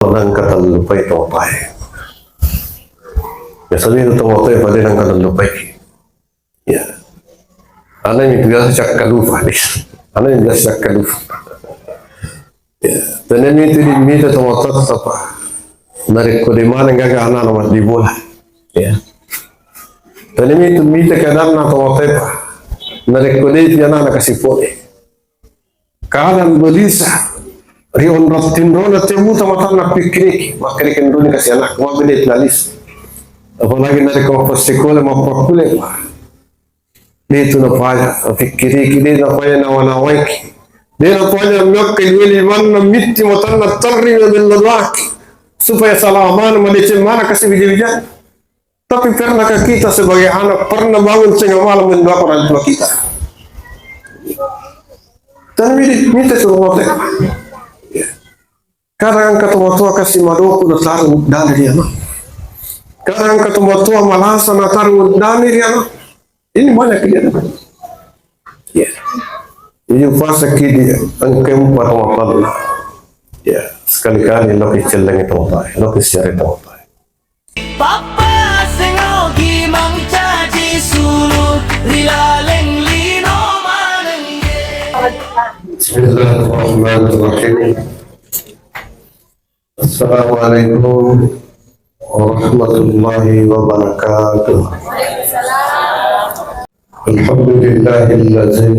ng katalupay tawapay. Sabihin ito mo tayo pwede ng katalupay. Ya. Ano yung bigas sa kalupa? Ano yung bigas sa kalupa? Ya. Tanan itu dimita ito mo pa. Narik ko di mana gagana naman di bola. Ya. Tanan itu mita kadang na ito mo tayo pa. Narik ko di yan na nakasipon. Kanan balisa. Rion ratin ron at timu tamatan na piknik. Makirikin doon kasi anak mabilit na list. Apalagi narik ko pasikole mapakule pa. Dito na pa pikiri na pa yan na wanaway. Di na pa yan myak kilwili man na miti matan na tarri na bilalak. Supaya salaman malicin mana kasi bidya-bidya. Tapi pernah kita sebagai anak pernah bangun tengah malam mendoakan orang tua kita. Dan minta suruh ngotek. Kadang ketemu tua kasih madoku na taruh dari dia. Kadang ketemu tua malasa na taruh dari dia. Ini banyak kejadian. Ya. Ini fase kidi ang keempat matal. Ya, sekali-kali lo kecileng itu matal, lo kecil itu matal. Papa sengogi mang caci sulu rilaleng lino manenge. Bismillahirrahmanirrahim. Assalamualaikum warahmatullahi wabarakatuh. Alhamdulillahillazi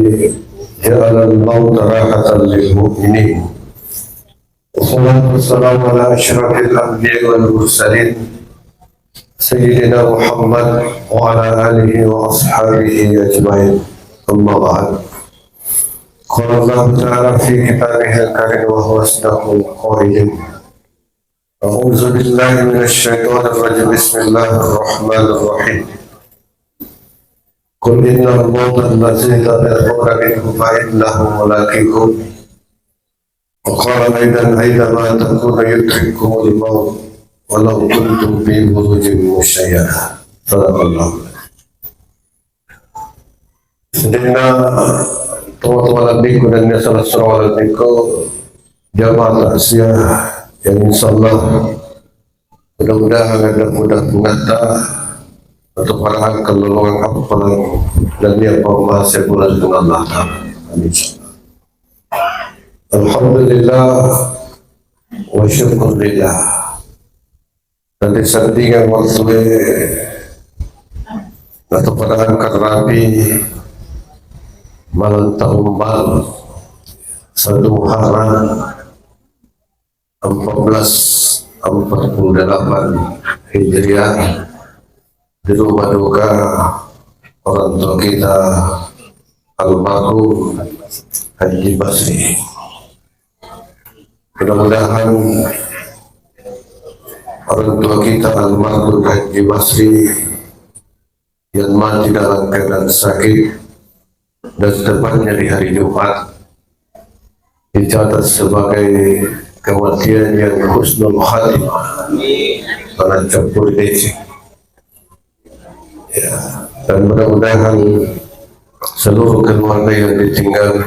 ja'ala al-mauta rahatan lil mu'minin. Wassalatu wassalamu ala asyrafil anbiya'i wal mursalin Sayyidina Muhammad wa ala alihi wa ashabihi ajma'in. Amma ba'd. Qala Allah ta'ala fi kitabihil karim wa huwa asdaqul qa'ilin. A'udzu billahi minasy syaithanir rajim. Bismillahirrahmanirrahim. Qul innal mauta allazi tad'una minhu fa innahu mulaqikum. Wa qala aidan ma takunu yudrikumul maut walau kuntum fi burujin musyayyada. Sadaqallahu. Sedina teman-teman adikku dan saudara-saudara adikku jamaah takziah yang insyaallah mudah-mudahan ada mudah mengata untuk para kelolongan apalan dan dia pemahasih bulan dengan Allah. Amin. Alhamdulillah wa syukurillah. Dan disandingan waktu atau pada angkat rapi malam tahun baru satu Muharram 1448 Hijriah di rumah duka orang tua kita almarhum Haji Basri. Mudah-mudahan orang tua kita almarhum Haji Basri yang mati dalam keadaan sakit dan tepatnya di hari Jumat dicatat sebagai kematian yang husnul khatimah, menancap purgasi. Ya, dan mudah-mudahan seluruh keluarga yang ditinggal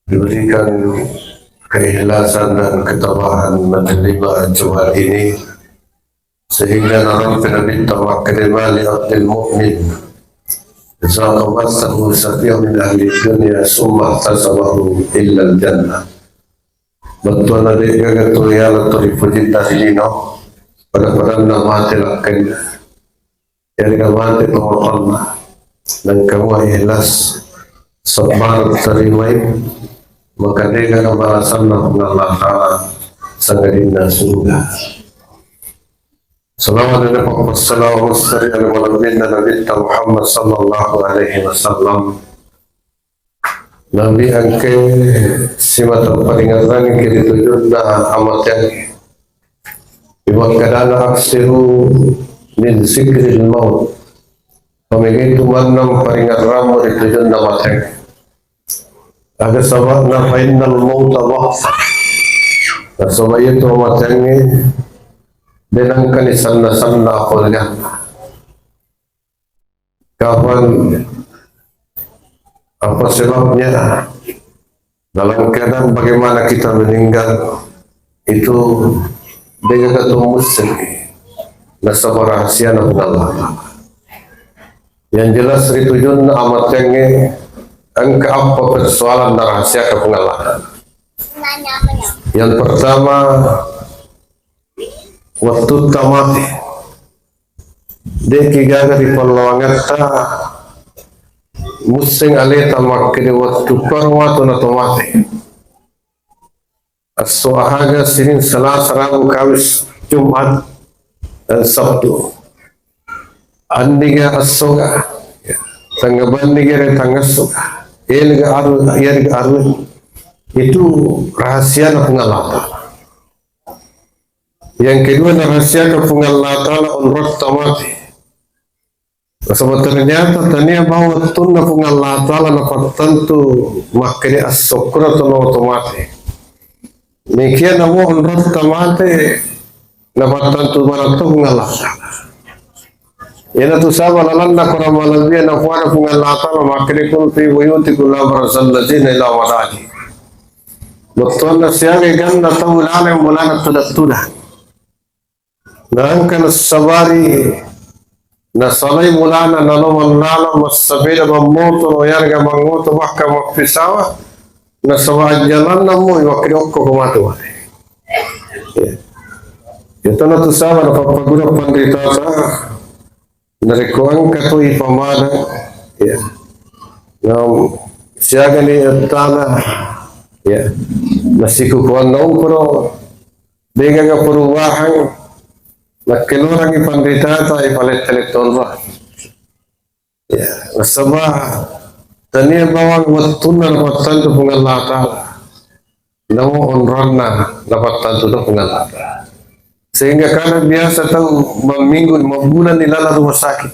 diberikan keikhlasan dan ketabahan menerima cobaan ini sehingga Rabbana bittawakkil li abdil mu'min Zaqabasahu satya min ahli dunia summa tasabahu illa al-jannah. Betul ada gagal tu ya la terifujit tasilino pada nama tilakan yang mati pengotorna dan kamu ikhlas sabar terimai maka dia akan balasan Allah Ta'ala sangat indah surga. Assalamualaikum warahmatullahi wabarakatuh. Nabi Muhammad sallallahu alaihi wasallam Nabi angke simatan peringatan kiri tujuh dah amat yang ibadah aksiru min zikril maut. Pemikiran manam peringatan ramu ditujuh amat yang agar sabab na fainal mauta waqsa. Sebab itu amat yang denangkan di sana-sana kolnya. Kapan apa sebabnya? Dalam keadaan bagaimana kita meninggal itu dengan ketemu muslim nasa rahasia na Allah. Yang jelas ritujun amat yang angka apa persoalan na rahasia ke pengalaman. Yang pertama waktu tamati deki gaga di palawangata musing aleta makkini waktu parwatu na tomati as-suahaga sinin Selasa, Rabu, Kamis, Jumat dan Sabtu andiga as-soga tanggabandiga dan tanggasoga ilga arun itu rahasia na pengalata. Yang kedua na rahasia na pengalata na unrot tamati. Sebab ternyata tania bahwa tunna pengalata na patentu makini as-sukra na otomati. Nikia na mo unrot tamati na patentu baratu pengalata. Yana tu saba lalanda kura malabia na kuana pengalata na makini kulti buyuti kula barasalladina ila wadaji. Betul na siya gan na tawulan ang mula na tulat-tulat. Naangkan sabari na salay mula na nalaman mas sabi na mamoto o yan nga mangoto baka magpisawa na sawadyalan na mo iwakirok ko kumatuwa. Ito na tusama na papagurap pandito sa narikuang kato ipamana na siya gani at tana nasikukuan noong pero dengan nga perubahan nakilurang ipandritata ipalit-teleton ba nasaba taniya bawang watun na napatan ito pungalata na mo onron na napatan ito pungalata sehingga karena biasa tahu maminggu mabulan nila rumah sakit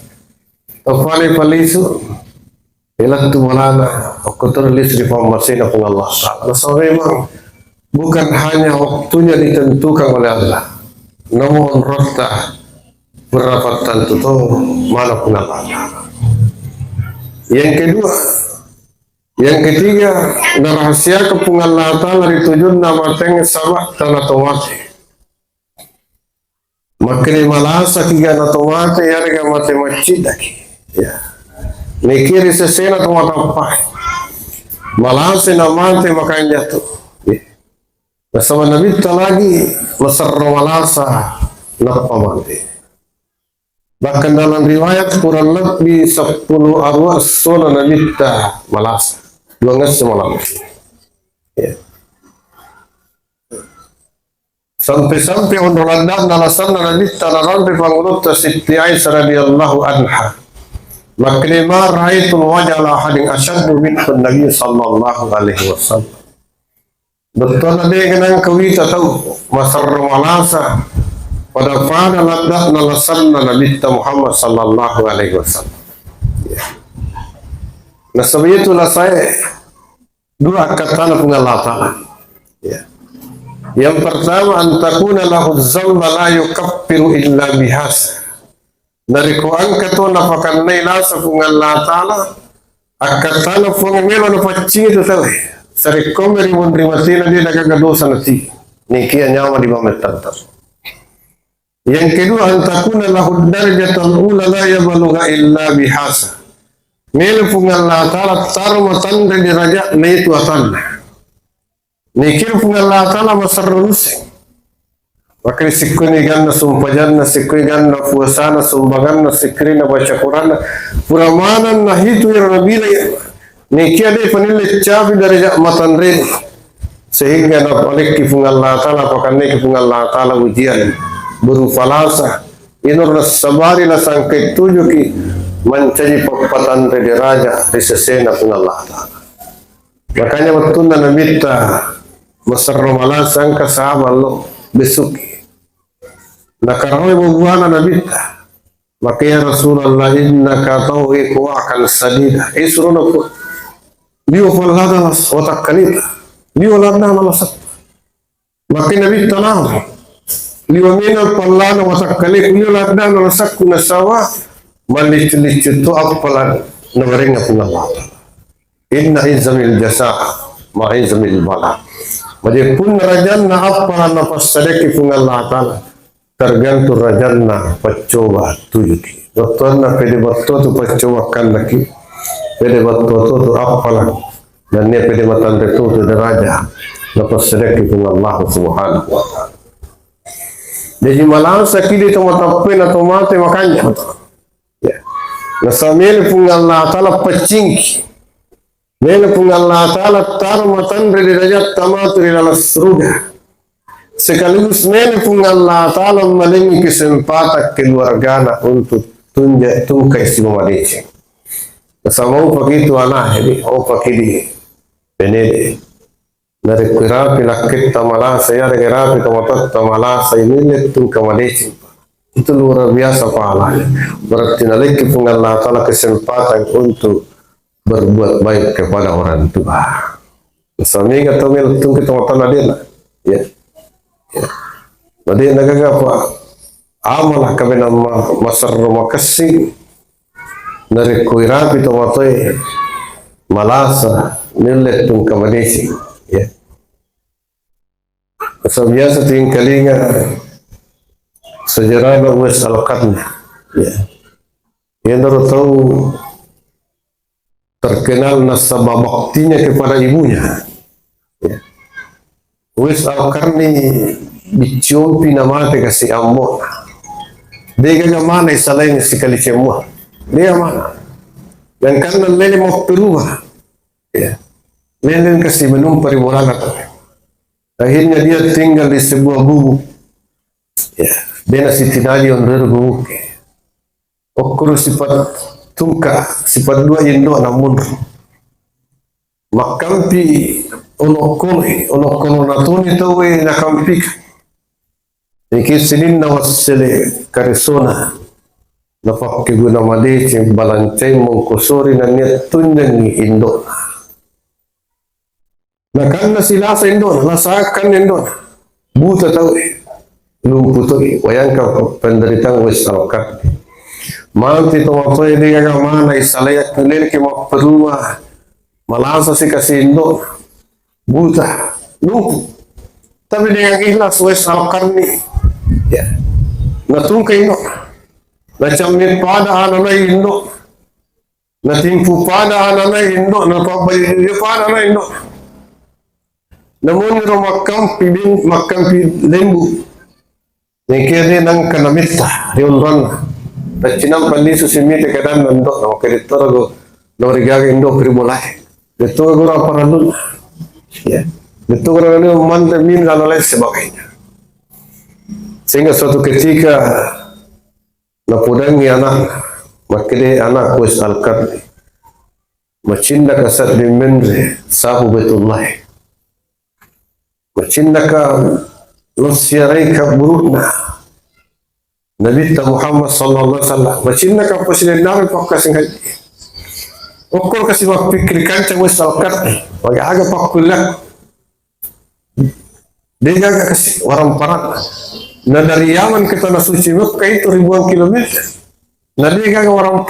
tapalay paliso ilang tumalana aku terlis di farmasi na pungalata so memang bukan hanya waktunya ditentukan oleh Allah namun rota berapa tentu mana pengalata. Yang ketiga na rahasia ke pengalata dari tujuan nama teng sabah tanah tomate makini malasa kiga na tomate yarga mate machidaki nikiri sesena tomate apa malasa na mate makanya tu bersama Nabi lagi masarro malasa napamante. Bahkan dalam riwayat kurang lebih 10 arwah sona Nabi malasa luangas semalam. Sampai-sampai ondolandah nalasan Nabi talaran di pangulut Siti Aisyah radhiyallahu anha. Maklima raitul wajah ahadin asyaddu min Nabi sallallahu alaihi wasallam. Betul ada yang kawita tahu masar malasa pada pada ladak nalasan Nabi Muhammad sallallahu alaihi wasallam. Nah sebab itulah saya dua kata pengalatan. Yang pertama antakuna lahu zamba la yukaffiru illa bihas. Dari kuang kata nafakan nailasa pengalatan akatana pengmelo na pacci itu tahu. Sari komeri mundri masina dia dagang dosa nanti nikia nyawa di bawah tantar. Yang kedua antakuna lahu darajatul ula la yabalugha illa bihasa. Mele pungal la taala tarma tanda daraja naitu atanna. Nikir pungal la taala masarrus. Wakil sikuni ganna sumpajanna sikuni ganna puasana sumbanganna sikrina baca Quran puramanan nahitu ya rabila nikia de panile cabi dari matan rin sehingga napalik kifungal la taala pakanne kifungal la taala ujian berupa lasa inur sabari la sangkai tujuh ki mencari pepatan de raja di sesena fungal la taala makanya betul na nabita masarro malasang kasama lo besuki nakarawi bubuana nabita makanya Rasulullah innaka tawhiku akan sadida isruna liu falada las otak kalita liu ladna malasak makin nabi tanam liu mina falada otak kalit liu ladna malasak kuna sawa malit itu apalan nawaringa pungalata inna izamil jasa ma izamil bala Wajibun rajanna apa nafas sadaki pun Allah Ta'ala tergantung rajanna pacoba tujuki. Doktorna pede batto tu pacoba kan lagi. Pede batto tu apalah dan dia pede matan itu tu deraja nafas sadaki pun Allah Subhanahu Wa Ta'ala. Jadi malang sakili tu matapin atau mati makanya. Ya. Nasamil pun Allah Ta'ala pacingki. Mele pun Allah Ta'ala tarmatan dari derajat tamat dari dalam surga. Sekaligus mele pun Allah Ta'ala melengi kesempatan keluarga untuk tungkai si mamadece. Sama upaki itu anak ini, upaki di penede. Dari kira pilakit tamala saya dari kira pitamotot tamala saya ini tungkai mamadece. Itu luar biasa pahalanya. Berarti naliki pun Allah Ta'ala kesempatan untuk berbuat baik kepada orang tua. Suami kata mel tung kita mata nadela, ya. Nadela gaga apa? Amalah kami nama masar rumah kasih dari kuirapi tu matai malasa nilai tung kamadesi, ya. Biasa tingkalinga sejarah Uwais Al-Qarni, ya. Yang tahu terkenal nasabah baktinya kepada ibunya. Ya. Uwais Al-Qarni diciumpi nama te kasih ambo. Dia gaga mana selain sekali semua. Dia mana? Dan karena lele mau berubah. Ya. Lele kasih minum pariwara. Akhirnya dia tinggal di sebuah gubuk. Ya. Dia nasi tinali onder gubuk. Okuru sifat tungka sifat dua indo namun makampi ono natuni tawe nakampi iki sinin na wasele karisona napak guna made cing balancay mong kusuri na niya tunyan ni indo nakan na sila sa indo nasakan indo buta tawe lumputo wayang ka penderitang Uwais Al-Qarni. Manti to matoy dia ga mana isalayak nilil ki maperuma malasa si kasindo buta lumpuh tapi dia ikhlas Uwais Al-Qarni ya natungka indo nachamit pada anana indo natimpu pada anana indo napabay pada anana indo namun ro makampi lembu nekede nang kanamita riulran Tacinam pandi susimite kadang nando no keditor go norigaga indo primolai itu go rapara dun ya itu go ini mantap min lalu sebagainya sehingga suatu ketika napudangi anak makide anak Uwais Al-Qarni macinda kasat di menre sahu Baitullah macinda ka losiarai ka burukna Nabi Muhammad sallallahu alaihi wasallam macam nak presiden nabi pak kasih haji okor kasih mak pikir kancang Uwais Al-Qarni bagi aga pak kulak dia agak kasih orang parat nah dari Yaman ke tanah suci Mekah itu ribuan kilometer nah dia agak orang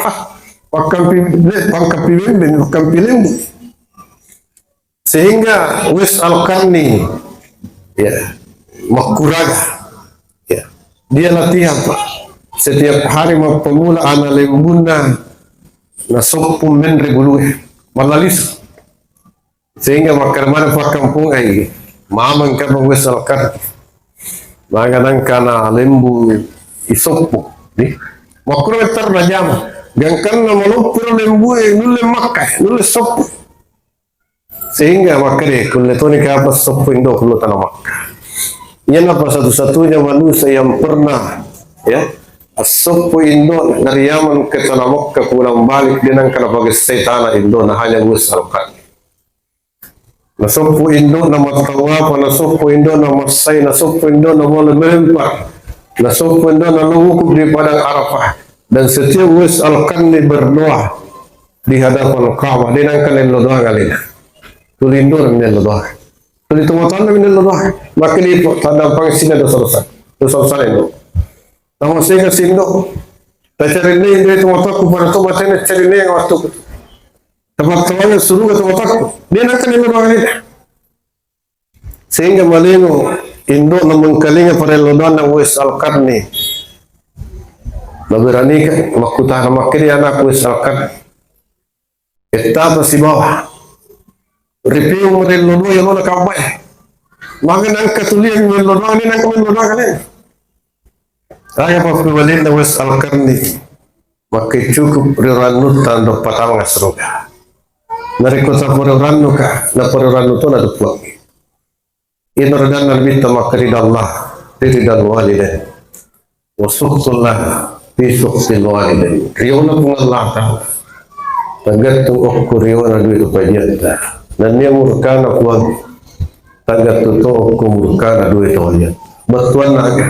pangkampi lembu sehingga Uwais Al-Qarni ya makuraga dia latihan Pak. Setiap hari mau pemula anak lembuna nasopum menre buluh malalis sehingga makar mana pak kampung ai mamang ka Uwais Al-Qarni maganang kana lembu isopu ni makro tar na jama gangkan na malupur lembu nulle makkah nulle sopu sehingga makre kulle toni ka apa sopu indo kulle tanah Makkah. Ia apa satu-satunya manusia yang pernah ya asopo Indo dari Yaman ke tanah Makkah pulang balik dengan kana bagi setan Indo nah hanya Uwais Al-Qarni. Nasopo Indo nama tawaf, nasopo Indo nama say, nasopo Indo nama melempar, nasopo Indo nama wukuf di padang Arafah dan setiap Uwais Al-Qarni berdoa di hadapan Ka'bah dengan kana doa galina. Tulindo dengan doa. Jadi teman-teman ini loh, makin itu tanda pangsinya dosa itu. Namun saya kasih itu, cari ini teman-teman kepada teman-teman cari ini yang waktu teman-temannya suruh ke teman-teman, dia nak ini loh ini. sehingga malingo Indo na mengkalinga parelodon ng Wes Al-Qarni nabirani ka makutana makiri anak Wes Al-Qarni etapa si bawah ripiung merelodo yang mana kabay makin ang katulian merelodo ini nang merelodo kalian kaya pa pibalin na Wes Al-Qarni makin cukup riranut tanda patang asroga narikota purirannu ka na purirannu to na dupuang inradan nabita makarid Allah ridal walidain wa suqtullah fi suqtil walidain riyona pung Allah ta'ala tagat tu okku riyona duit upajata dan dia murkana kuang tagat tu okku murkana duit upajata batuan naga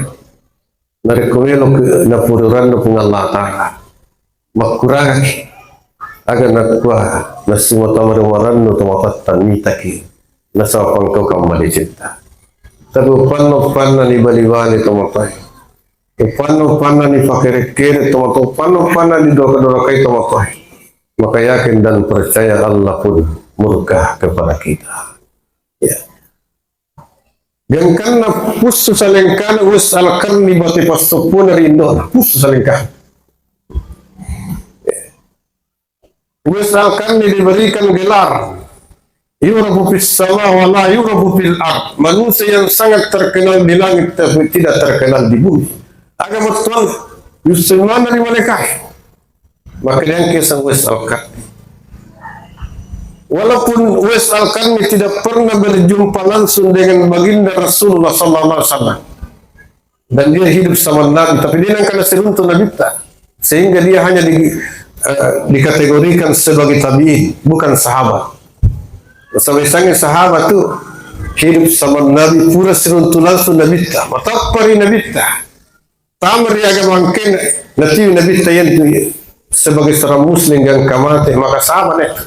narikuelo na purirannu pung Allah ta'ala makuraki agar nakwa nasimotamaruwarannu tumatatan mitaki nasa pangkau kembali cinta. Tapi upano ni baliwali tomatai. Upano ni fakir-kiri tomatai. Upano ni doka-dokai tomatai. Maka yakin dan percaya Allah pun murka kepada kita. Ya. Yang karena pusu salengkana Wes Al-Qarni bati pasopuna rindo. Pusu salengkana. Wes Al-Qarni diberikan gelar yurabu fis sama wa la yurabu fil ard, manusia yang sangat terkenal di langit tapi tidak terkenal di bumi. Agama Tuhan Yusman dari mereka. Maka yang kisah Wes Al-Qarni, walaupun Wes Al-Qarni tidak pernah berjumpa langsung dengan baginda Rasulullah sallallahu alaihi wasallam dan dia hidup sama Nabi, tapi dia nangkana seruntu Nabi sehingga dia hanya dikategorikan sebagai tabi'in, bukan sahabat. Sampai sahabat tu hidup sama Nabi pura seruntu langsung Nabi ta matapari Nabi ta tamri agama mungkin nanti Nabi ta yang sebagai seorang muslim yang kamate maka sahabat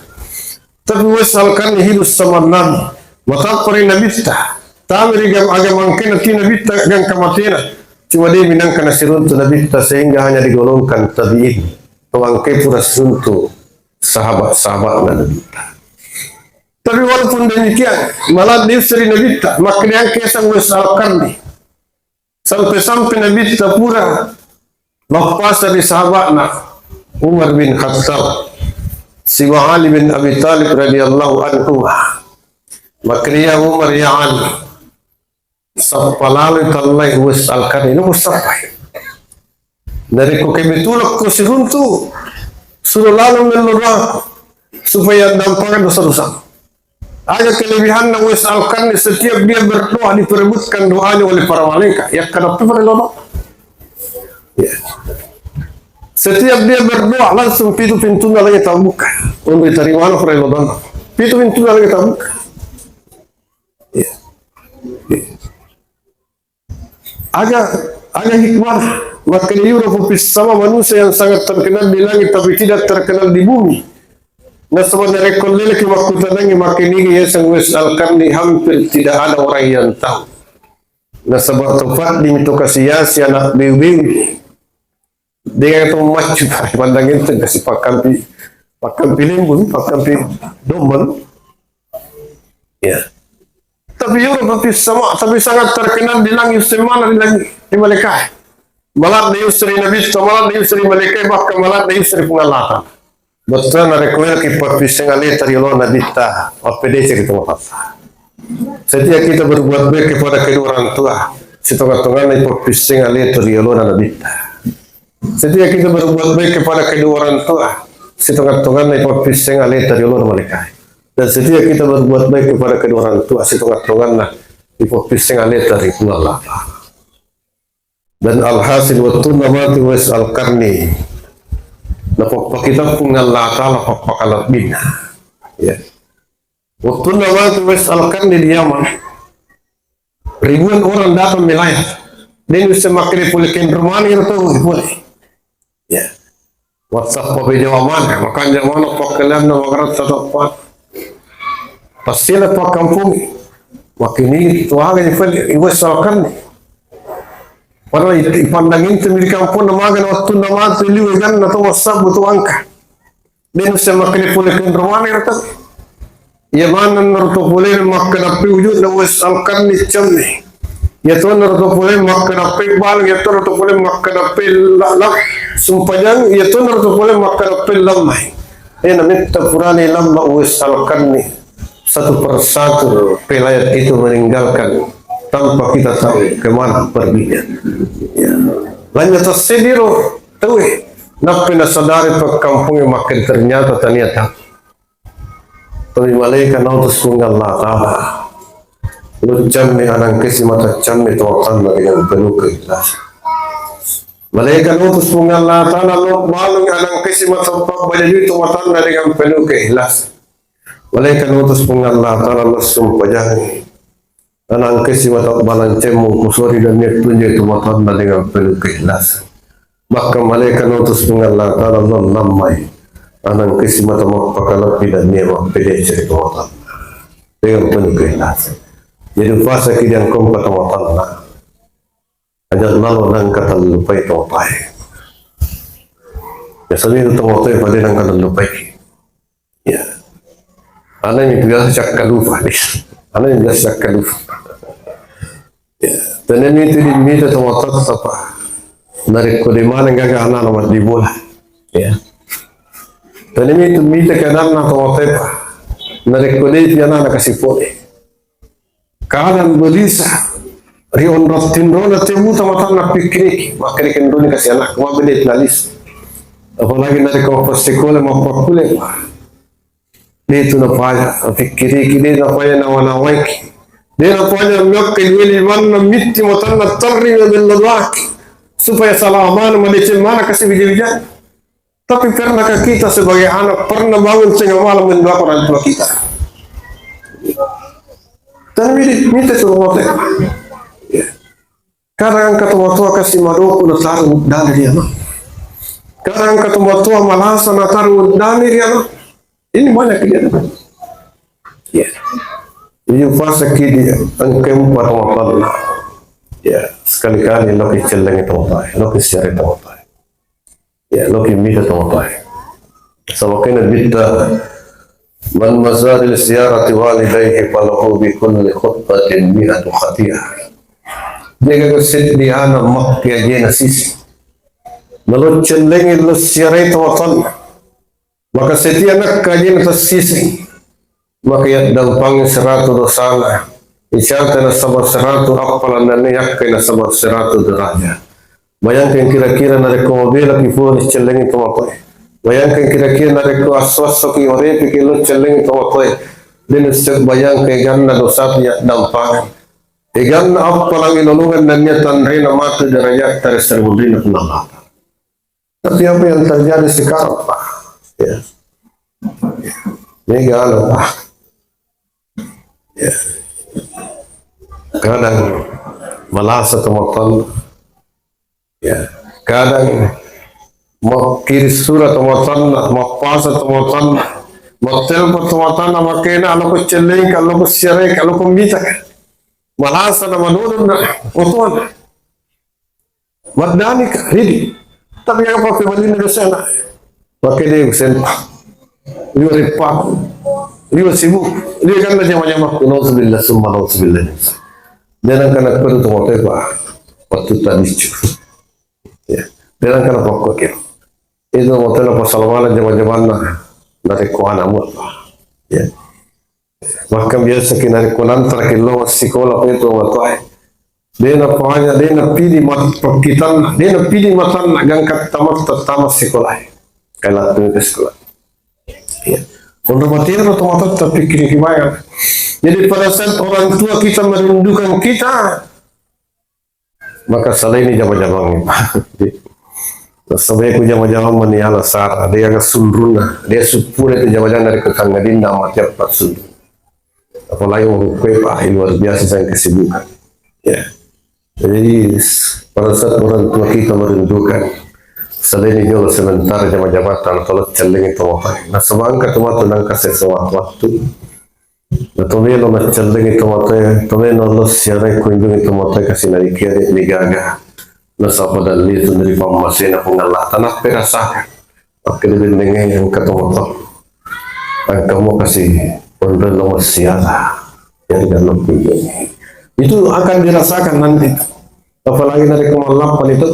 tapi Wes Al-Qarni hidup sama Nabi matapari Nabi ta tamri agama mungkin nanti Nabi ta yang kamate cuma dia minangkan seruntu Nabi ta sehingga hanya digolongkan tabi'in tuangke pura seruntu sahabat-sahabat Nabi ta. Tapi walaupun demikian, malah diusiri Nabi ta, maka yang kisah Wes Al-Qarni sampai Nabi ta pura lepas dari sahabatna Umar bin Khattab, si Ali bin Abi Talib radhiyallahu anhu, maka dia Umar ya Ali, sapalalu talai Wes Al-Qarni itu sampai dari kukebetulak ko siruntu suruh lalu melurah supaya dampakkan dosa-dosa. Ada kelebihan Wes Al-Qarni setiap dia berdoa diperebutkan doanya oleh para malaikat. Ya kenapa berdoa? Ya. Setiap dia berdoa langsung pintu lagi terbuka. Untuk diterima oleh doa. Pintu lagi terbuka. Ya. Ya. Ada hikmah. Maka dia sama manusia yang sangat terkenal di langit tapi tidak terkenal di bumi. Nah sebenarnya kolil ke waktu tadi makin ini ya sang Wes Al-Qarni hampir tidak ada orang yang tahu. Nah sebab tempat di mitokasi si anak biu-biu dia itu maju pandangin itu kasih pakan pilimbun pakan domel ya. Tapi Yurabu sama tapi sangat terkenal di langit semana di malaikat. Malah di usri Nabi, malah di usri malaikat bahkan malah di usri pengalatan. Betul na rekwel ki papiseng ali tarilo na dita apedece kita mapapa. Setiap kita berbuat baik kepada kedua orang tua, setengah-tengah na papiseng ali tarilo na dita. Setiap kita berbuat baik kepada kedua orang tua, setengah-tengah na papiseng ali tarilo na malaikat. Dan setiap kita berbuat baik kepada kedua orang tua, setengah-tengah na papiseng ali tarilo Allah. Dan alhasil waktu nama Wes Al-Qarni napok kita pun Allah Ta'ala papakalat bina ya. Waktu nama Wes Al-Qarni di Yaman ribuan orang datang melayat dan bisa makin pulikin rumah yang tahu boleh ya. WhatsApp pakai jawaban makan jawaban pakalan nama karat satu pastilah pak kampung makin ini tuah ini Wes Al-Qarni padahal pandangin itu milik kampung namagan waktu nama itu liwegan atau WhatsApp butuh angka dan bisa makin pulikin rumah yang tahu ya mana narto pole makna wujud na wes alkan ni chamni ya to narto pole makna bal ya to narto pole makna lam sumpajang ya to narto pole makna lamai na mitta purani lam na wes alkan ni satu persatu pelayat itu meninggalkan tanpa kita tahu kemana perginya. Ya. Lanjut tersediro tahu nak pina sadari ke kampung makin ternyata ternyata tapi malaikat nautus tunggal Allah Ta'ala lu jammi anang kesi mata jammi tuakan dengan penuh keikhlasan. Malaikat nautus tunggal Allah Ta'ala lu malung anang kesi mata baju tuakan dengan penuh keikhlasan. Malaikat nautus tunggal Allah Ta'ala lu sumpajani anang kesi mata balancemu kusori dan tunjuk tuakan dengan penuh keikhlasan. Maka malaikat nautus tunggal Allah Ta'ala lu lamai anang kesi mata mapakalapi dan niya mapede sa ituwatan dengan penuh keikhlasan. Jadi fasa kidang kong katawatan na ajak lalo nang katalupay tawapay ya sabihin ito tawapay pwede nang katalupay ya ano yung bigas siya kalupa ano yung bigas siya kalupa ya tanan ito din mito tawatan sa pa narik ko di manang gagana naman di bola ya tanan ito mito kanan na tawapay pa narik ko di yan na nakasipone kanan belisa rion rotin rona temu tamatan na piknik makrik ndoni kasi anak mabilit lalis apalagi narik ko pa sekolah mapakule pa dito na pala pikiri kini na pala na wanawaiki dito na pala mak kilwili man na mitti matan na tarri na billalaki supaya salaman malicin mana kasi bijibijay tapi pernah kita sebagai anak pernah bangun tengah malam mendoakan orang tua kita dan minta semua teh kadang ketemu tua kasih madoku na taruh dari dia no kadang ketemu tua malasa na taruh dari dia no ini banyak dia ya ini fasa kidi angkem para mapala ya sekali-kali lo kiceleng itu apa lo kisiar itu apa ya lo kimita itu apa sama kena bita man mazaril ziyarati walidayhi falahu bi kulli khutbatin mi'atu khatiyah jaga kesit diana makya jena sisi malut cendengi lu siarai tawatan maka setiap nak kajian atas sisi maka ya dampang 100 dosana isyata na sabar 100 apalan dan yak na sabar 100 derajat bayangkan kira-kira narekomobila kifuan cendengi tawatan bayangkan kira-kira narik ko aswas ki ore pikilo celeng to ko din set bayang ke ganna dosa ya dampak e ganna apalang inulungan dan niya tanri na matu derajat tersebudin Allah. Tapi apa yang terjadi sekarang Pak ya ini gala Pak ya kadang malasa teman ya kadang mau kiris surat teman mau puasa teman mau telepon teman makanya kalau ko celeng kalau ko siarai kalau ko mita malasa na manunod na utuan madani ka hindi tapi yang apa pembalin na sana makanya sen liwa ripa liwa sibuk liwa kan na nyama-nyama nauzubillah summa nauzubillah dan ang kanak pero tumote pa patutan dicu ya dan ang kanak pokok itu hotel pasalwana jaman-jaman dari kuana mu ya bahkan biasa kinari kunan terakhirlo sekolah itu watai dena pahanya dena pidi mat pakitan dena pidi matan gangkat tamat tamat sekolah kala tu sekolah ya untuk materi otomatis terpikir gimana jadi pada saat orang tua kita merindukan kita maka selain jaman-jaman sampai ku jama-jama maniala sar dia ga sundruna dia supure itu jama-jama dari kekang gadinda matiap pat sundu apalagi mau kue pak luar biasa saya kesibukan ya jadi pada saat orang tua kita merindukan selain itu sebentar jama-jama tan tolot celeng itu apa nah semangka cuma tenang kasih waktu nah tomelo na celeng itu apa tomelo lo siarai kunjung itu apa kasih nari kiri ligaga nasa pada lihat dari pemasin aku ngalah tanah perasa akhirnya dengan yang ketemu tuh kamu kasih Ondelo siara yang dalam ini itu akan dirasakan nanti, apalagi dari kemalapan itu.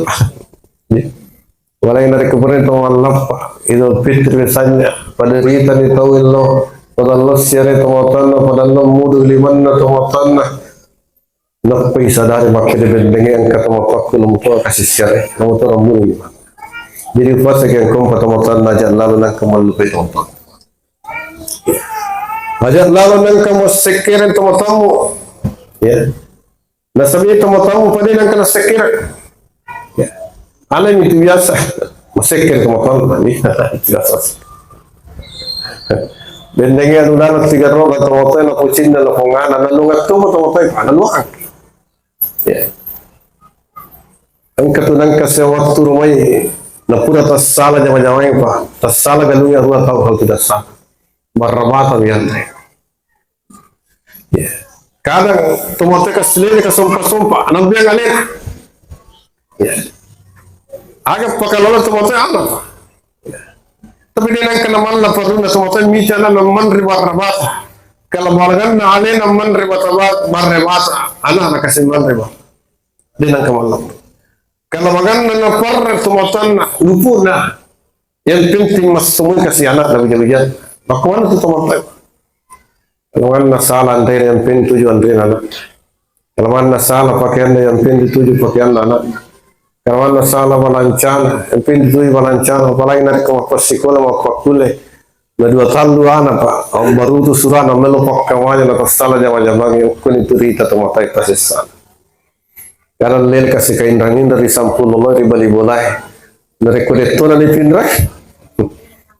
Apalagi dari kemarin kemalapan itu fitri misalnya pada rita di tawillo pada Allah siara tamatana pada Allah mudu limanna tamatana napai sadari makin bendengi yang kata mapakul mutua kasih siara mutua rambu. Jadi fase yang kompa tamatana aja lalu nak kemalupai tamatana. Ajak lawan nang kamu sekiran tamu ya. Nasabi tamu pada nang kena sekiran. Ya. Alam itu biasa. Masekir tamu ni biasa. Bendengnya udah tiga roga tamu na kucing na longana na lungat tu tamu na luang. Ya. Ang katunang kasi waktu rumay na pura tas sala jama-jama yang pa. Tas sala galunya ruang tahu hal tidak sah. Marabata biar ya. Kadang tumote ka sila ka sumpa-sumpa anong biang alin ya. Agak pakalala tumote ano ya. Tapi din ang kanaman na parun na tumote mita na naman riba-rabata kalamarangan na alin naman riba-rabata marrebata ana na kasi man riba din ang kamalang kalamagan na napar tumotan na lupo na yan pinting mas sumul kasi anak na bijal-bijal. Bagaimana itu teman-teman? Kalau anda salah antara yang pin tujuh antara anak. Kalau anda salah pakaian yang pin tujuh pakaian anak. Kalau anda salah balancana yang pin tujuh balancana. Apalagi nanti kamu pasikola mau pakule. Nadua talu anak pak. Baru tu surah nama lo pakamanya nak salah jama-jama yang kun itu rita teman-teman pasisana. Karena lel kasih kain rangin dari sampul lo ribali bolai. Dari kolektor di pinrak.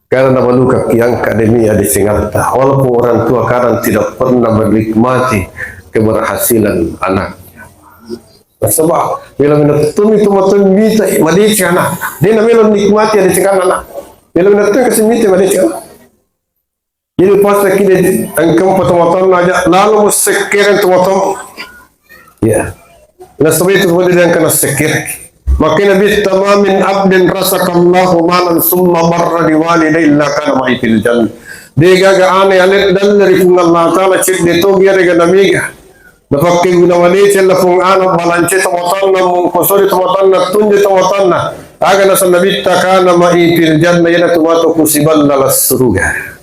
Karena maluka yang akademia di Singapura, walaupun orang tua kadang tidak pernah menikmati keberhasilan anaknya. Sebab bila menetun itu matun bisa madici anak, dia namanya nikmati ada cikan anak. Bila menetun kasih miti madici anak. Jadi pas kita angkam potong-potong aja, lalu musekiran potong, ya. Nah sebab itu boleh yang kena sekir. Makanya bitama min abdin rasakallahu malan summa marra liwalidayhi illa kana ma'i fil jannah. Dega ga ane alit dan dari kung Allah Ta'ala cip dito biar ga namiga. Napakin gunawali cila kung ano balanche tamotan na mong kusuri tamotan na tunji tamotan na. Aga na sa nabita kana ma'i fil jannah yan na tumato kusibal na lasuruga.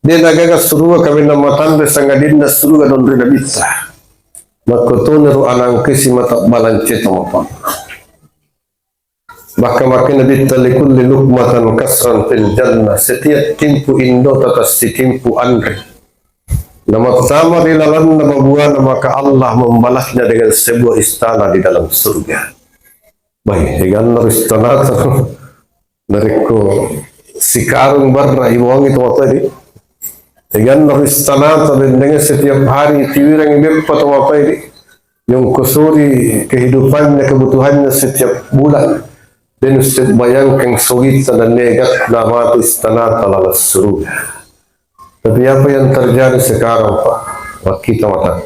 Dia nagaga suruga kami na matanda sa ngadin na suruga don rin nabita. Magkutunero anang kisi mata balanche tamotan. Bahkan makin Nabi talikul lukmatan kasran fil jannah. Setiap timpu indo tatas si timpu andre. Nama pertama dilalan nama buah maka Allah membalasnya dengan sebuah istana di dalam surga. Baik, dengan istana dari ko si karung barra iwang itu apa ini? Dengan istana dengan setiap hari tiwirang ibu atau apa ini? Yang kusuri kehidupannya kebutuhannya setiap bulan. Dan Ustaz bayangkan sugit dan negat nama istana talaga surga. Tapi apa yang terjadi sekarang Pak? Kita mata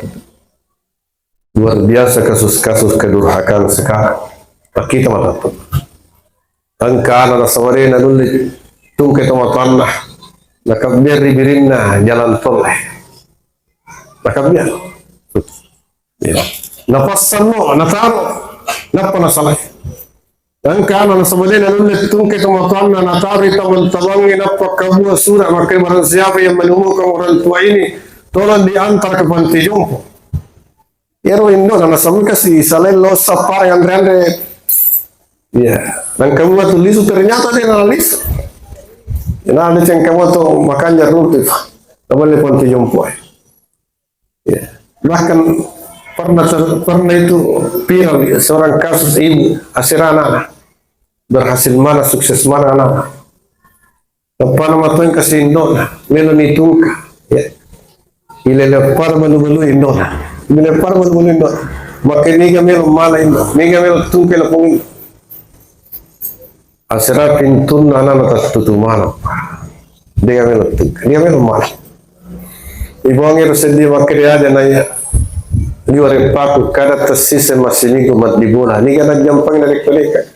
luar biasa kasus-kasus kedurhakaan sekarang. Pak kita mata angka anak sawarena dulu tungke tomatanlah nakabir ribirinna jalan tol nakabir ya napassan mo nataro napana salah. Dan karena sebenarnya nulis tungke teman-teman natari teman-teman apa kamu surah maka barang siapa yang menemukan orang tua ini tolong diantar ke panti jompo. Ero indo na nasabi kasi selain lo sapar yang rende ya dan kamu tulis ternyata dia analis. Nah ada yang kamu tuh makanya rutin boleh panti jompo ya bahkan pernah itu viral seorang kasus ibu asirana berhasil mana sukses mana anak apa nama tuh yang kasih indona melonitungka ya ilelepar malu-malu indona ilelepar malu-malu indona makin niga melo mala indona niga melo tungke lapung asira pintun nana natas tutu mana dia melo tungke dia melo mala ibu angin sedih makin ada nanya ni wari paku kada tasise masinigo mat dibola ni kada jampang dari koleka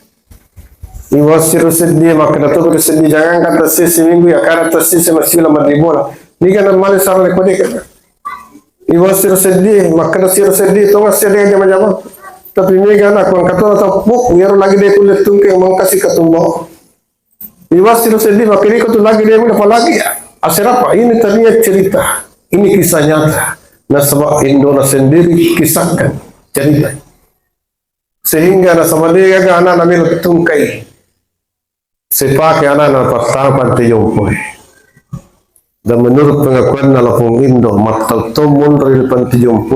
ni wasir sedih makna to sedih jangan kata tasise minggu ya kada tasise masila mat dibola Ni kan malis sarang ko ni kan. Iwas siro sedih, makna siro sedih to ngas sedih aja macam. Tapi ni kan aku kata tapuk, ngero lagi dia kulit tungke mau kasih ketumbo. Iwas siro sedih, makna ko tu lagi dia apa lagi. Asal apa? Ini ternyata cerita. Ini kisah nyata. Nasabah Indonesia sendiri kisahkan cerita. Sehingga nasabah dia kan anak namanya tungkai. Sepakai anak pertama tiyong. Dan menurut pengakuan nalapong Indo, matal tomon dari pantiyong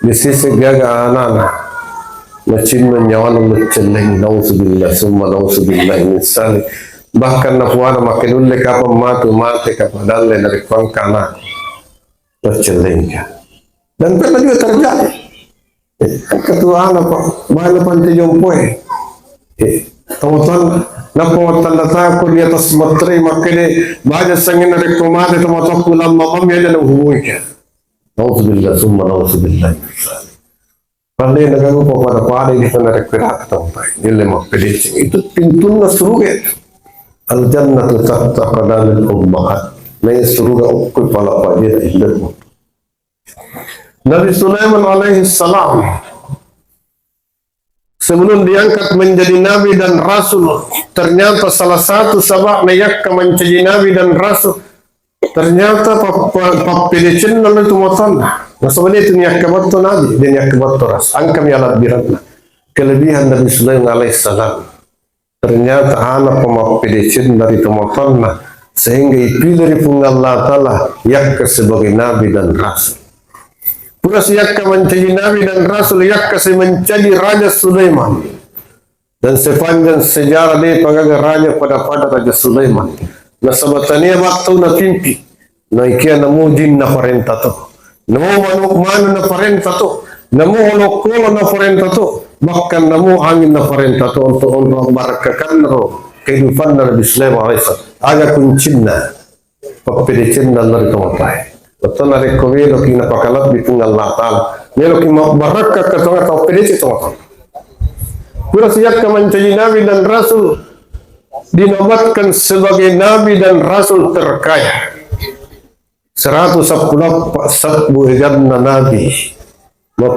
di sisi gaga anak na cinman nyawa ng celeng nausubillah summa nausubillah misali bahkan na puana makinulle ka pa mate ka padalle dari pangkana celeng ka dan pernah juga terjadi ketua anak bahala pantiyong teman-teman napawatan datang ko di atas materi makanya banyak sangin dari kumate teman-teman kulam mamam ya jangan hubungi ka nausubillah summa nausubillah misali. Pandai nagawa po pada pare di sana rekreat tempat nilai mapedicing itu pintunya surga al jannatu tahta qadamil ummahat may surga ukul pala pajir ilmu. Nabi Sulaiman alaihi salam sebelum diangkat menjadi nabi dan rasul ternyata salah satu sebab yakka menjadi nabi dan rasul ternyata papedicing lalu itu motanna. Nah sebenarnya itu niat kebetulan Nabi dan niat kebetulan ras. Angkam ya alat biratna. Kelebihan Nabi Sulaiman alaihissalam. Ternyata anak pemapedicin dari temotanna sehingga dipilih dari Allah Taala yakka sebagai Nabi dan Rasul. Pula yakka menjadi Nabi dan Rasul yakka menjadi Raja Sulaiman. Dan sepanjang sejarah dia panggil raja pada Raja Sulaiman. Nah sebatania waktu na pimpi. Nah ikia namu jin na parenta to. Namu manuk manu na parenta to, namu holokolo na parenta to, bahkan namu angin na parenta to untuk membarakkan kehidupan Nabi Sulaiman alaihissalam. Aga kuncinna, papedicinna dari tomatai. Betul nari kowelo kina pakalat di tunggal Allah. Nelo kina barakka katonga tau pedicin tomatai. Pura siap menjadi Nabi dan Rasul dinobatkan sebagai Nabi dan Rasul terkaya. 110 Nabi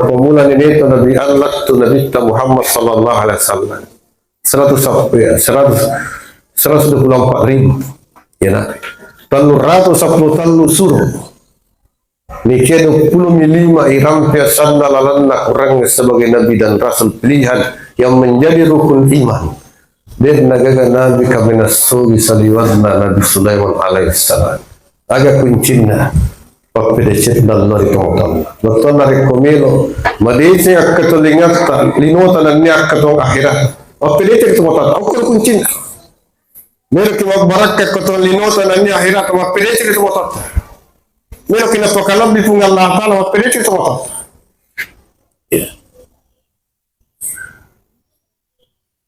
Mulan ini itu Nabi Allah itu Nabi Muhammad sallallahu alaihi wasallam 124.000 ya Nabi talu ratu sabtu talu suruh nikah 25 irampe sandalalanna kurang sebagai Nabi dan Rasul pilihan yang menjadi rukun iman dan nagaga Nabi kami nasugi saliwarna Nabi Sulaiman alaihissalam aga kuncina papedecet dal lori tomotan betul nari komelo madece akatolingata linota nan ni akatong akhirat papedecet tomotan ukur kuncina mero ki mabaraka katong linota nan ni akhirat papedecet tomotan mero ki napakalab di pungal Allah Taala papedecet tomotan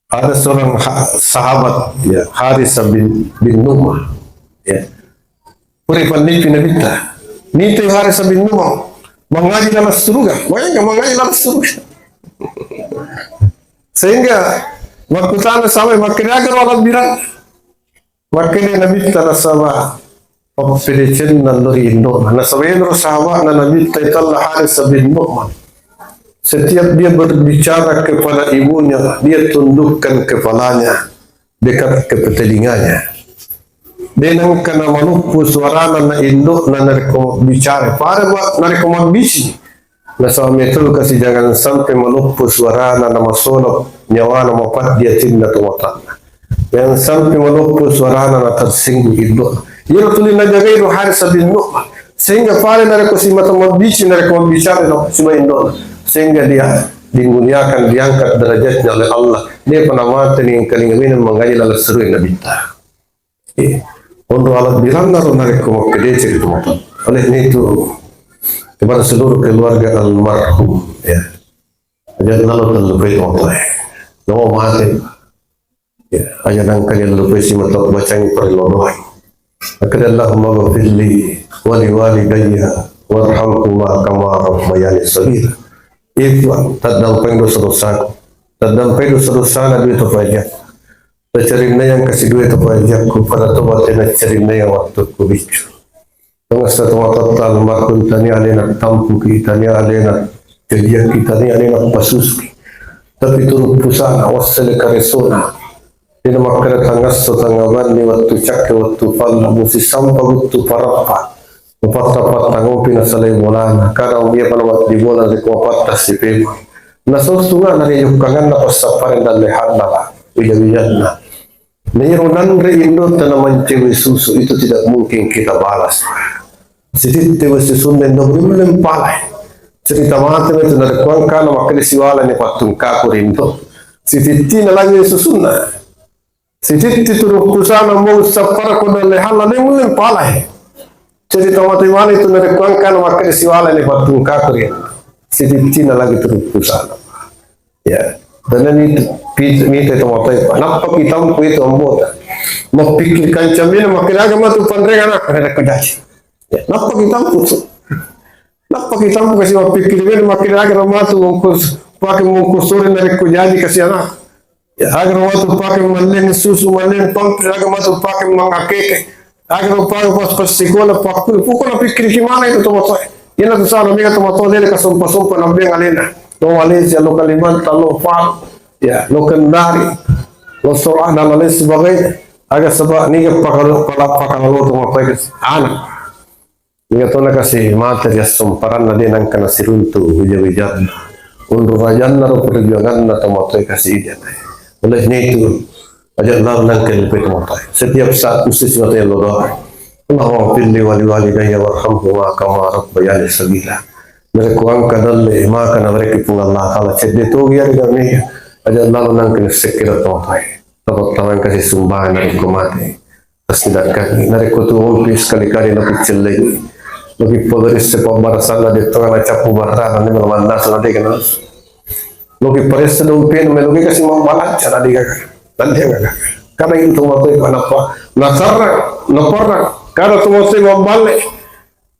ada seorang sahabat ya Haris bin Nu'man ya Puri pandai nabita. Nito yung hari sabihin mo, mengaji dalam surga. Bayangkan mengaji dalam surga. Sehingga waktu sana sampai makanya agar walau bilang makanya nabita nasaba papedicin naluri Indo. Nasabayin ro sahabat na nabita italla hari sabihin mo. Setiap dia berbicara kepada ibunya, dia tundukkan kepalanya dekat ke telinganya. Denang kana manupu suarana na Indo na nariko bicara para nariko magbisi na sa metro kasi jangan sampai manupu suarana na masolok nyawa na mapat dia tin na tumatan yang sampai manupu suarana na tersinggung Indo yun tuloy na jagay ro hari sabihin mo sehingga para nariko si mata magbisi nariko magbicara na si Indo sehingga dia dimuliakan diangkat derajatnya oleh Allah dia penamatan yang kalingawinan mengaji lalu seru yang nabita untuk alat bilang naruh narik ke kedece gitu oleh itu kepada seluruh keluarga almarhum ya aja lalu terlebih oleh no mati ya aja nangkanya lebih si matok bacaan perlodohan akadallah maghfirli wali walidayya warhamhuma kama rabbayani saghira ikhwan tadamping dosa-dosa na dito aja Cerita yang kasih duit apa aja ku pada tobat dan cerita yang waktu ku bicu Bangsa total makun tani alena tampu kita ni alena kejia kita ni alena pasuski. Tapi turun pusana wasale karesona. Dina makara tangas so tangaban ni waktu cak waktu palla musi sampa waktu parapa. Patta ngopi na salay mulana. Kada umiya pa naman di bola di ko patta si Pema. Nasosunga na rin yung kangan na pasaparin na lehan na la. Uyawiyan na. Mayroon rin indot na naman tiwi suso. Ito tidak mungkin kita balas. Sitit tiwi susunin na rin palay. Cerita mati itu dari kuang kana makanya siwala ni patung kaku rindo. Sititi na lang yung susuna. Sititi turuk kusana mo sa para ko na lehala ni muling palay. Cerita mati wala itu dari kuang kana makanya siwala ni patung kaku rindo. Sititi na lang turuk kusana. Ya, dan ini mite to mati. Nappa kitam ko ito ambota. Mapikir kancamina makanya agama tu pandrengan akara kadaci. Ya, nappa kitam ko. Napa kita mau kasih pikir ini makin agar matu mungkus pakai mungkus sore dari kujaji kasih anak. Ya agar matu pakai malen susu malen pump agar matu pakai mangakeke. Agar pakai pas sekolah pakai pukul pikir gimana itu tuh motor. Ini tuh sana mereka tuh motor dari kasumpa nabi ngalena. Lo Malaysia lo Kalimantan lo Far ya lo Kendari lo Sorah dan lain sebagainya. Agar sebab ni pakai lo tuh motor anak. Ingatona kasi materi sumparan na din ang kanasirunto huja-hujan. Undur rajan na ro perjuangan na tomotoy kasi iyan. Oleh itu ajak Allah nang kelipet tomotoy. Setiap saat mesti sesuatu yang doa. Allahumma pilli wali walidayya warhamhuma kama rabbayani sabila. Mereka kuang kadal ma kana mereka pun Allah taala cedde to ya kami. Ajak Allah nang kelipet tomotoy. Tapos tangan kasi sumbangan na kumate. Tas tidak kami nareko tu umpis kali-kali na kecil lagi. Logi poderes se pembarasan na dito nga capu barra na ni mandas na di kana. Logi pares na umpin me logi kasi mambalat sa di ka. Tanda nga. Kada itu motoy panapa. Naparra kada tu motoy mambale.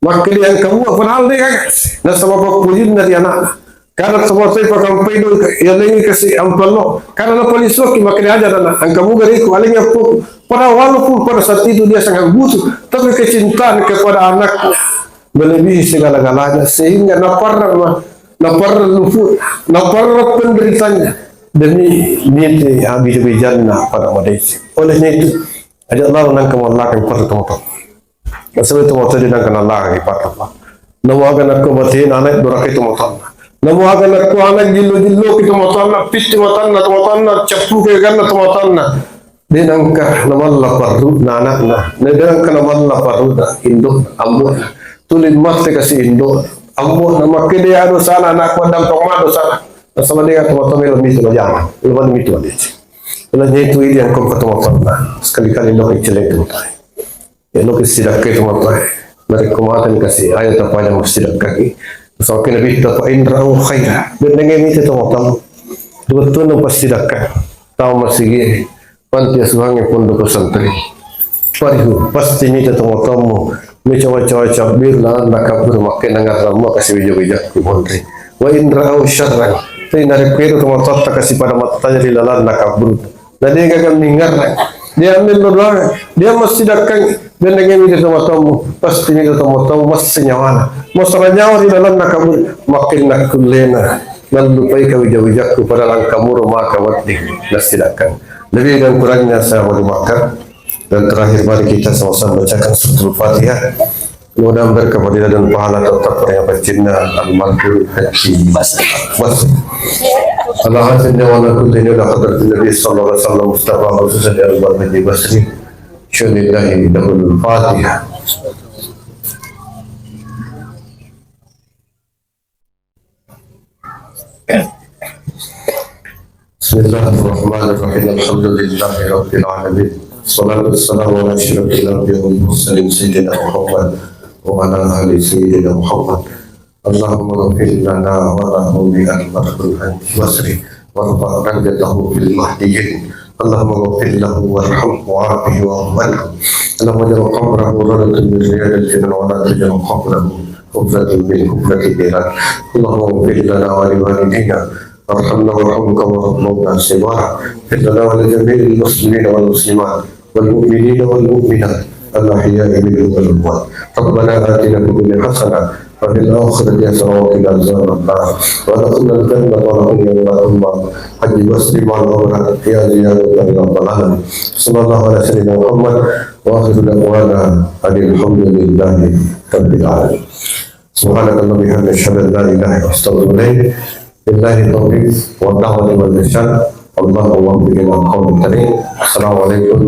Makili ang kamu panal di ka. Nasa mapapulin na di anak. Kada tu motoy pakampay do yalingi kasi ang palo. Kada na palisok makili aja na ang kamu gari ko aling po. Para walaupun pada saat itu dia sangat butuh, tapi kecintaan kepada anaknya melebihi segala-galanya sehingga naparra penderitanya demi niat habis janah pada Malaysia. Olehnya itu ajak Allah nang kemalakan pada tempat. Sebab tempat dia nang kenal lagi pada apa. Nawagan aku batin anak dorak itu motan. Nawagan aku anak jilu kita motan, pisti motan, capu ke kan motan. Dinangka namalla parru nanakna nedangka namalla parru induk ambo tulin matte kasi induk ambo nama kede anu sana anak wadam tomado sana sama dia tomato mito jama luman mito dia ulah itu ini yang kau tomato sekali-kali lo icelek tomato ya lo kesidak ke tomato mereka kematan kasi ayat apa yang mesti kaki so kena bita pa indrau khaira dengan mito tomato betul no pasti dak tahu masih panti asuhan pondok pesantren. Parihu pasti ni tetamu mencoba-coba birla nakabur makin nangar ramah kasih bijak-bijak kumontri. Wa indra'u syarran. Tapi narik kira teman-teman kasih pada matanya di lalan nakabur. Dan dia gagal ningar. Dia ambil doa. Dia mesti datang dan dengan itu teman-teman pasti ni teman-teman mesti nyawana. Masalah nyawa di lalan nakabur makin nakulena. Dan lupai bijak-bijakku pada langkamu rumah kawat di nasidakan. Lebih dan kurangnya saya mau dimakan. Dan terakhir mari kita sama-sama bacakan suratul Fatihah. Mudah-mudahan berkeadilan dan pahala tetap yang bercinta al-Maghfur Haji Bas. Allah Azza wa Jalla kulli la qadar Nabi sallallahu alaihi wasallam Mustafa khususnya al-Haji Basri. Syudillahi dahul Fatihah. Bismillahirrahmanirrahim. Alhamdulillahi rabbil alamin. Salatu wassalamu ala asyrafil anbiya'i wal mursalin sayyidina Muhammad wa ala ali sayyidina Muhammad. Allahumma ighfir lana wa lahu bi al-Maghfur Basri warfa' darajatahu fil mahdiyyin. Allahumma ighfir lahu warhamhu wa'afihi wa'fu. Allahumma ja'al qabrahu rawdatan min riyadil jannah wa la taj'al qabrahu hufratan min hufratil nar. Allahumma ighfir lana wa li walidayna warhamna warhamka warhamna sibara. Ighfir lana wa li jami'il muslimin wal muslimat wal mu'minina wal mu'minat الأحياء منهم والأموات. ربنا آتنا في الدنيا حسنة وفي الآخرة حسنة وقنا عذاب النار وادخلنا الجنة ونعوذ اللهم حج واسلم على الأمر يا زيادة يا رب العالمين. صلى الله على سيدنا محمد وآخر دعوانا أن الحمد لله رب العالمين. سبحانك اللهم وبحمدك أشهد أن لا إله إلا أنت أستغفرك. بالله التوفيق والدعوة والإرشاد. اللهم وفق إلى القول الكريم. السلام عليكم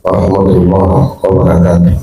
ورحمة الله وبركاته.